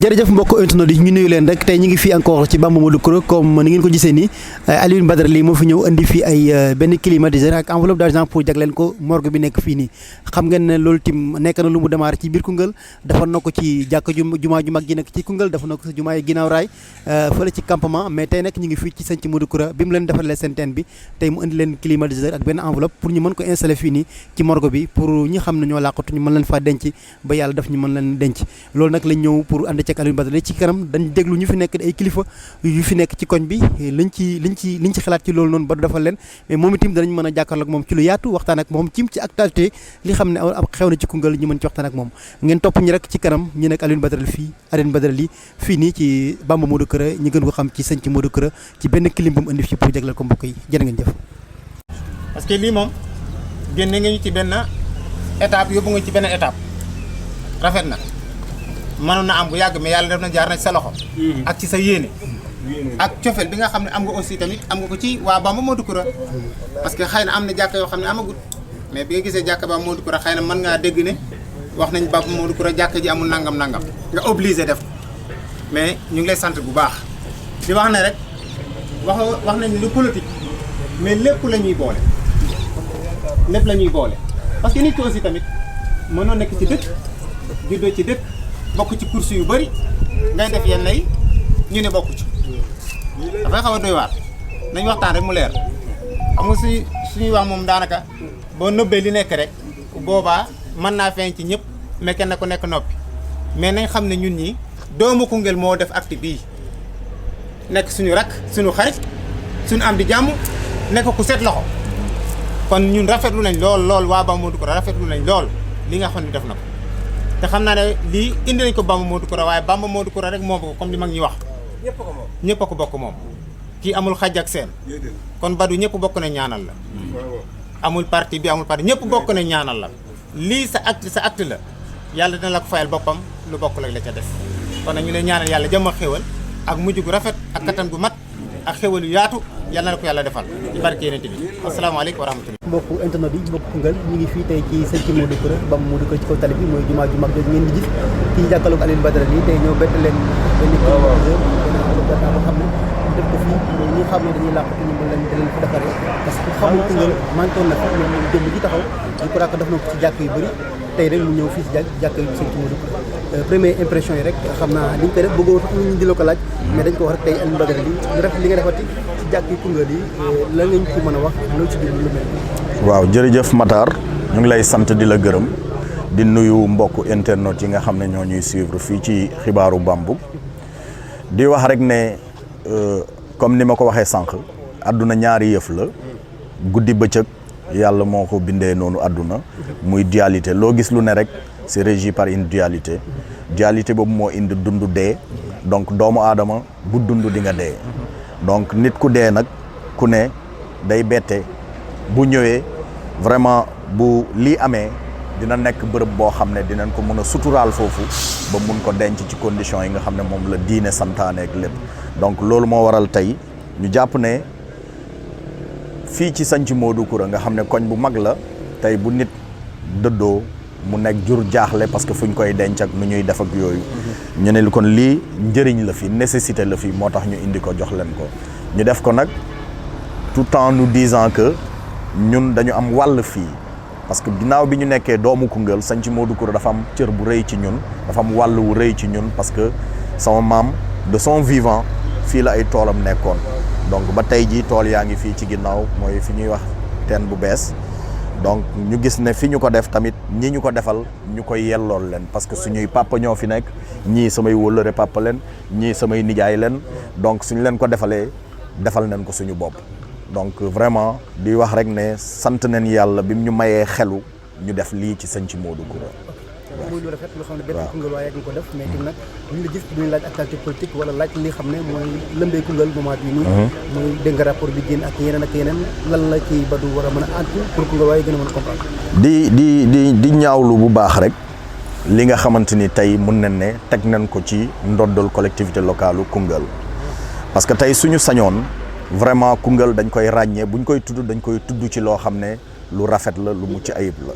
jërëjëf mbokk internet yi ñu nuyu leen rek tey ñu ngi fii encore ci Bamba Modou Coura comme ni ngeen ko gisee nii Alioune Badara Ly moo fi ñëw indi fii ay benn climatiseur ak enveloppe d'argent pour jagleen ko morgue bi nekk fii nii xam ngeen ne loolu tim nekk na lu mu démarré ci biir Koungheul dafa na ko ci jàkk jumaa ju mag ji nekk ci Koungheul dafa na ko ci jumaa yi ginnaaw raay fële ci campement mais tey nag ñu ngi fii ci Santhiou Modou Coura bi mu leen defalee seen teen bi tey mu indi leen climatiseur ak benn enveloppe pour ñu mën ko installer fii nii ci morgue bi pour ñi xam ne ñoo làqatu ñu mën leen faa denc ba yàlla daf ñu mën leen denc loolu nag lañ ñëw pour ànd ci Alioune Badara Ly ci kanam dañ déglu ñu fi nekk ay kilifa yu fi nekk ci koñ bi liñ ci xalaat ci loolu noonu ba du defal leen mais moom itam danañ mën a jàkkaarloo ak moom ci lu yaatu waxtaan ak moom ci actualité li xam ne xew na ci Koungheul ñu mën ci waxtaan ak moom ngeen topp ñi rek ci kanam ñi nekk Alioune Badara Ly fii nii ci Bamba Modou Coura ñi gën ko xam ci Santhiou Modou Coura ci benn clim bu mu indi fi pour jagleel ko mbokk yi jërë ngeen jëf. parce que lii moom génne nga ñu ci benn étape yóbbu nga ci benn étape rafet na mënoon na am bu yàgg mais yàlla def na jaar na ci sa loxo. ak ci sa yéene. ak cofeel bi nga xam ne am nga aussi tamit am nga ko ci waa Bamba Modou Coura. parce que xëy na am na jàkka yoo xam ne amagut mais bi nga gisee jàkka Bamba Modou Coura xëy na mën ngaa dégg ne wax nañ Bamba Modou Coura jàkka ji amul nangam nga obligé def ko mais ñu ngi lay sant bu baax di wax ne rek wax nañ lu politique mais lépp la ñuy boole lépp la ñuy boole parce que nit ki aussi tamit mënoo nekk ci dëkk juddoo ci dëkk bokk ci course yu bëri ngay def yenn yi ñu ne bokku ci dafay xaw a doy waar nañ waxtaan rek mu leer xam nga suñuy wax moom daanaka boo nëbbee li nekk rek boobaa mën naa feeñ ci ñëpp mais kenn ku nekk noppi mais nañ xam ne ñun ñi doomu Koungheul moo def acte bii nekk suñu rak suñu xarit suñu am di jàmm nekk ku set loxo kon ñun rafetlu nañ lool waa Bamba Modou Coura rafetlu nañ lool li nga xam ne def na ko te xam naa ne lii indi nañ ko Bamba Modou Coura waaye Bamba Modou Coura rek moom ko comme li mag ñi wax ñëpp a ko bokk moom kii amul xaj ak seen kon Badou ñëpp bokk na ñaanal la amul parti bi amul parti ñëpp bokk na ñaanal la lii sa acte la yàlla dina la ko fayal boppam lu bokk la ca def kon nag ñu lay ñaanal yàlla jàmm ak xéwal ak mujj gu rafet ak kattan gu mat ak xéwal yu yaatu yàlla na ko yàlla defal ci barke yeneen bi asalaamaaleykum wa rahmatulah. mbokku internet yi mbokku Koungheul ñu ngi fii tey ci Santhiou Modou Coura Bamba Modou Coura ci kaw tali bi mooy jumaa ju mag jooju ngeen di gis kii jàkkaarloog Alioune Badara Ly tey ñoo bett leen benn climatiseur benn enveloppe boo xam ne def ko fii ñi xam ne dañuy làqatu ñu mën leen da leen ko defaree parce que xamul Koungheul manqué woon na fi mais moom jëmm ji taxaw je crois que def na ko ci jàkk yu bëri tey rek mu ñëw fii si jàkk yu Santhiou Modou Coura première impression yi rek xam naa li ñu koy def bëggoo tax ñu di la ko laaj mais dañ ko wax rek tey Alioune Badara Ly li nga defati ci jàkk yu Koungheul yi lan nga ñu ci mën a wax loolu ci biir lu mel. waaw jërëjëf Matar ñu ngi lay sant di la gërëm di nuyu mbokku internet yi nga xam ne ñoo ñuy suivre fii ci xibaaru Bambou di wax rek ne comme ni ma ko waxee sànq àdduna ñaari yëf la guddi bëccëg yàlla moo ko bindee noonu àdduna muy dualité loo gis lu ne rek c'est régi par une dualité boobu moo indi dund dee donc doomu aadama bu dund di nga dee donc nit ku dee nag ku ne day bette bu ñëwee vraiment bu lii amee dina nekk bërëb boo xam ne dinañ ko mën a suturaal foofu ba mun ko denc ci conditions yi nga xam ne moom la diine santaane ak lépp donc loolu moo waral tey ñu jàpp ne fii ci Santhiou Modou Coura nga xam ne koñ bu mag la tey bu nit dëddoo mu nekk jur jaaxle parce que fu ñu koy denc ak nu ñuy def ak yooyu ñu ne kon lii njëriñ la fi nécessité la fi moo tax ñu indi ko jox leen ko ñu def ko nag tout en nous disant que ñun dañu am wàll fii parce que ginnaaw bi ñu nekkee doomu Koungheul Santhiou Modou Coura dafa am cër bu rëy ci ñun dafa am wàll wu rëy ci ñun parce que sama maam de son vivant fii la ay toolam nekkoon donc ba tey jii tool yaa ngi fii ci ginnaaw mooy fi ñuy wax teen bu bees donc ñu gis ne fi ñu ko def tamit ñi ñu ko defal ñu koy yellool leen parce que suñuy papa ñoo fi nekk ñii samay wóllëre papa leen ñii samay nijaay leen donc suñu leen ko defalee defal nañ ko suñu bopp donc vraiment di wax rek ne sant nañ yàlla bi mu ñu mayee xelu ñu def lii ci Santhiou Modou Coura. muy lu rafet loo xam ne benn Koungheul waaye nga ko def mais tim nag duñu la gis duñu laaj actualité politique wala laaj li xam ne mooy lëmbee Koungheul moment bii nii muy dégg nga rapport bi génn ak yeneen lan la ci Badou war a mën a antu pour Koungheul waaye gën a mën a comprendre di ñaawlu bu baax rek li nga xamante ni tey mun nañ ne teg nañ ko ci ndoddal collectivité locale Koungheul parce que tey suñu sañoon vraiment Koungheul dañ koy ràññee buñ koy tudd dañ koy tudd ci loo xam ne lu rafet la lu mucc ayib la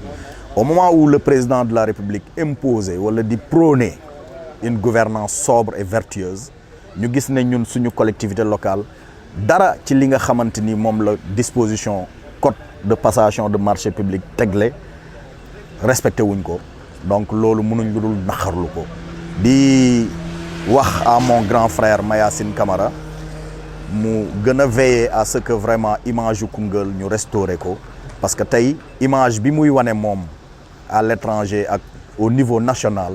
au moment où le président de la République imposait wala di prôner une gouvernance sobre et vertueuse ñu gis ne ñun suñu collectivité locale dara ci li nga xamante ni moom la disposition code de passation de marché public tegle respecté wuñ ko donc loolu mënuñ lu dul naqarlu ko di wax à mon grand frère Mayacine Camara mu gën a veiller à ce que vraiment image yu Koungheul ñu restaurer ko parce que tey image bi muy wane moom à l'étranger ak au niveau national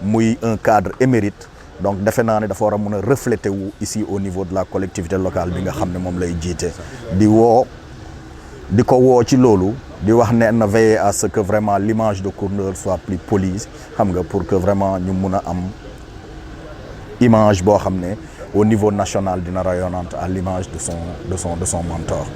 muy un cadre émérite donc defe naa ne dafa war a mën a refléter wu ici au niveau de la collectivité locale bi nga xam ne moom lay jiite di ko woo ci loolu di wax ne na veiller à ce que vraiment l'image de Koungheul soit plus polie xam nga pour que vraiment ñu mun a am image boo xam ne au niveau national dina rayonnante à l'image de son mentor.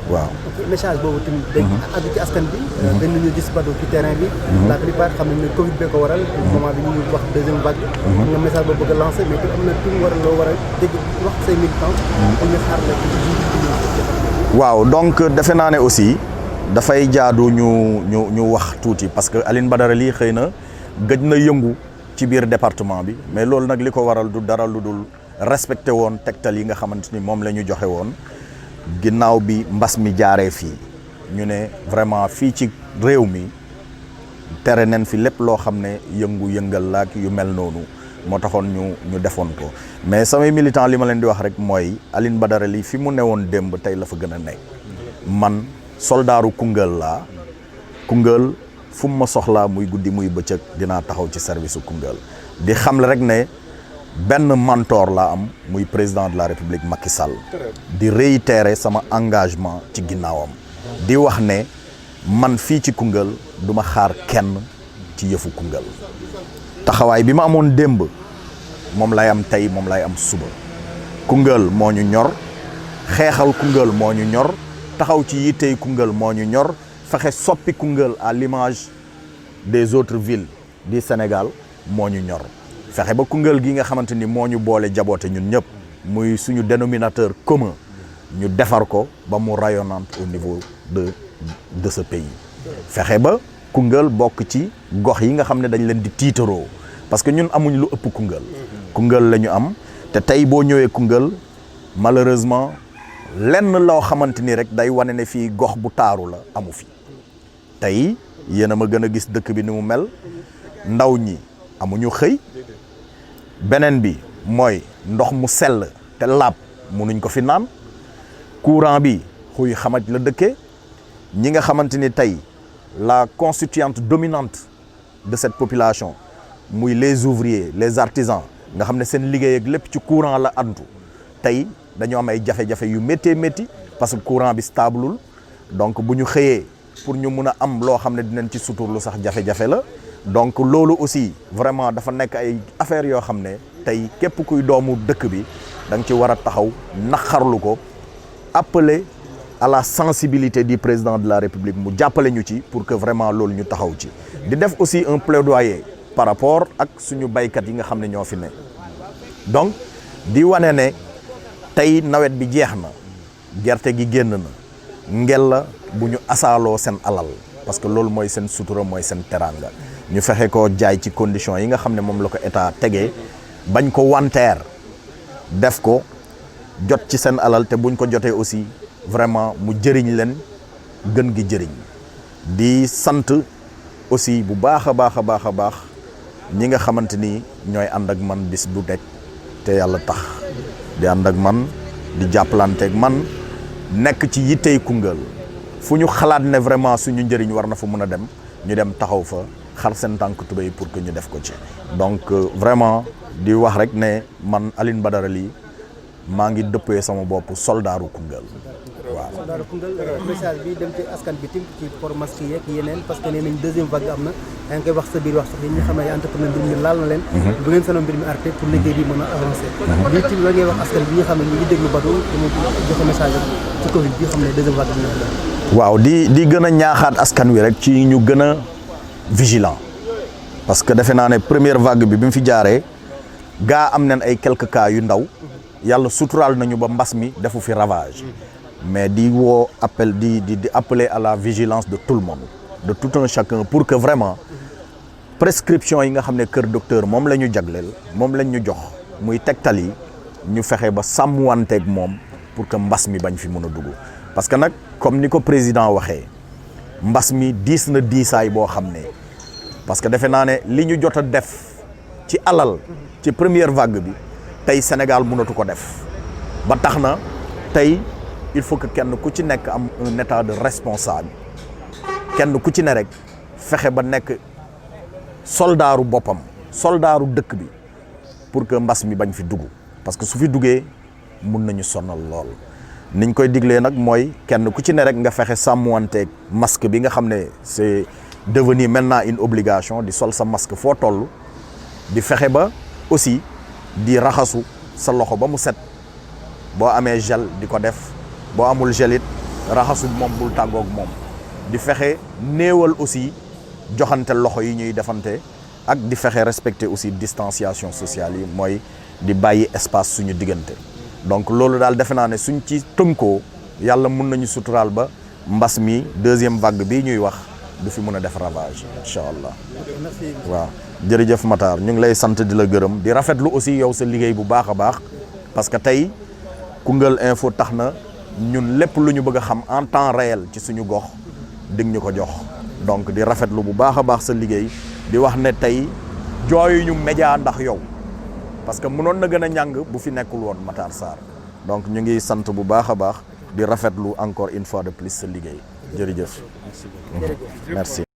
waaw. message boobu tamit dañ àgg ci askan bi. dañ nañu gis Badou ci terrain bi. la plupart xam nañ ne Covid bee ko waral. moment bi ñu ngi wax deuxième vague. xam nga message boobu bëgg a lancer mais am na tuuti loo war a dégg wax say militants. pour ñu xaar la ci waaw donc defe naa ne aussi dafay jaadu ñu wax tuuti parce que Alioune Badara Ly xëy na gëj na yëngu ci biir département bi mais loolu nag li ko waral du dara lu dul respecté woon tegtal yi nga xamante ni moom la ñu joxe woon ginnaaw bi mbas mi jaaree fii ñu ne vraiment fii ci réew mi tere nañ fi lépp loo xam ne yëngal la ak yu mel noonu moo taxoon ñu defoon ko mais samay militant li ma leen di wax rek mooy Alioune Badara Ly fi mu newoon démb tey la fa gën a nekk man soldaaru Koungheul laa Koungheul fu mu ma soxlaa muy guddi muy bëccëg dinaa taxaw ci service u Koungheul di xamle rek ne benn mentor laa am muy président de la République Macky Sall di réitérer sama engagement ci ginnaawam di wax ne man fii ci Koungheul du ma xaar kenn ci yëfu Koungheul taxawaay bi ma amoon démb moom lay am tey moom lay am suba Koungheul moo ñu ñor xeexal Koungheul moo ñu ñor taxaw ci yittey Koungheul moo ñu ñor fexe soppi Koungheul à l'image des autres villes du Sénégal moo ñu ñor fexe ba Koungheul gi nga xamante ni moo ñu boole jaboote ñun ñëpp muy suñu dénominateur commun ñu defar ko ba mu rayonnante au niveau de ce pays fexe ba Koungheul bokk ci gox yi nga xam ne dañ leen di tiitaroo parce que ñun amuñ lu ëpp Koungheul la ñu am te tey boo ñëwee Koungheul malheureusement lenn loo xamante ni rek day wane ne fii gox bu taaru la amu fi tey yéen a ma gën a gis dëkk bi ni mu mel ndaw ñi amuñu xëy beneen bi mooy ndox mu sell te laab munuñ ko fi naan courant bi xuy xamaj la dëkkee ñi nga xamante ni tey la constituante dominante de cette population muy les ouvriers les artisans nga xam ne seen liggéey ak lépp ci courant la antu tey dañoo am ay jafe-jafe yu métti parce que courant bi stablul donc bu ñu xëyee pour ñu mun a am loo xam ne dinañ ci suturlu sax jafe-jafe la donc loolu aussi vraiment dafa nekk ay affaires yoo xam ne tey képp kuy doomu dëkk bi da nga ci war a taxaw naqarlu ko appeler à la sensibilité du président de la République mu jàppale ñu ci pour que vraiment loolu ñu taxaw ci di def aussi un plaidoyer par rapport ak suñu baykat yi nga xam ne ñoo fi ne donc di wane ne tey nawet bi jeex na gerte gi génn na ngel la bu ñu asaaloo seen alal parce que loolu mooy seen sutura mooy seen teranga ñu fexe ko jaay ci conditions yi nga xam ne moom la ko état tegee bañ ko wanteer def ko jot ci seen alal te buñ ko jotee aussi vraiment mu jëriñ leen gën gi jëriñ di sant aussi bu baax a baax ñi nga xamante ni ñooy ànd ak man bis bu nekk te yàlla tax di ànd ak man di jàppalanteeg man nekk ci yittey Koungheul fu ñu xalaat ne vraiment suñu njëriñ war na fa mën a dem ñu dem taxaw fa xar seen tànk tubéy pour que ñu def ko ci donc vraiment di wax rek ne man Alioune Badara Ly maa ngi dëppee sama bopp soldaaru Koungheul waaw. soldaaru Koungheul message bi dem ci askan bi tim ci port masque yeeg yeneen parce que nee nañ deuxième vague am na yaa ngi koy wax sa biir wax sax yi ñu xam ne ay entrepreneur mbir mi laal na leen bu ngeen sanoon mbir mi arrêté pour liggéey bi mën a avancer lii tim la ngay wax askan bi ñu xam ne ñu ngi déglu Badou mu joxe message ci Covid bi xam ne deuxième vague bi na waaw di gën a ñaaxaat askan wi rek ci ñu gën a vigilant parce que defe naa ne première vague bi mu fi jaaree gaa am nañ ay quelques cas yu ndaw yàlla suturaal nañu ba mbas mi defu fi ravage mais di woo appel di appeler à la vigilance de tout le monde de tout un chacun pour que vraiment prescription yi nga xam ne kër docteur moom la ñu jagleel moom lañ ñu jox muy tegtal yi ñu fexe ba sàmmwanteeg moom pour que mbas mi bañ fi mën a dugg parce que nag comme ni ko président waxee mbas mi diis na diisaay boo xam ne parce que defe naa ne li ñu jot a def ci alal ci première vague bi tey Sénégal mënatu ko def ba tax na tey il faut que kenn ku ci nekk am un état de responsable kenn ku ci ne rek fexe ba nekk soldaaru boppam soldaaru dëkk bi pour que mbas mi bañ fi dugg parce que su fi duggee mun nañu sonal lool niñ koy diglee nag mooy kenn ku ci ne rek nga fexe sàmmanteeg masque bi nga xam ne c'est devenu maintenant une obligation di sol sa masque foo toll di fexe ba aussi di raxasu sa loxo ba mu set boo amee gel di ko def boo amul gel it raxasu moom bul tàggoog moom di fexe néewal aussi joxante loxo yi ñuy defante ak di fexe respecter aussi distanciation sociale yi mooy di bàyyi espace suñu diggante donc loolu daal defe naa ne suñ ci tënkoo yàlla mun nañu suturaal ba mbas mi deuxième vague bi ñuy wax du fi mën a def ravage incha allah. waaw jërëjëf Matar ñu ngi lay sant di la gërëm di rafetlu aussi yow sa liggéey bu baax a baax parce que tey Koungheul Info tax na ñun lépp lu ñu bëgg a xam en temps réel ci suñu gox dig ñu ko jox donc di rafetlu bu baax a baax sa liggéey di wax ne tey jooyu ñu média ndax yow parce que mënoon na gën a ñàng bu fi nekkul woon Matar Sarr donc ñu ngi sant bu baax a baax di rafetlu encore une fois de plus sa liggéey jërëjëf. merci.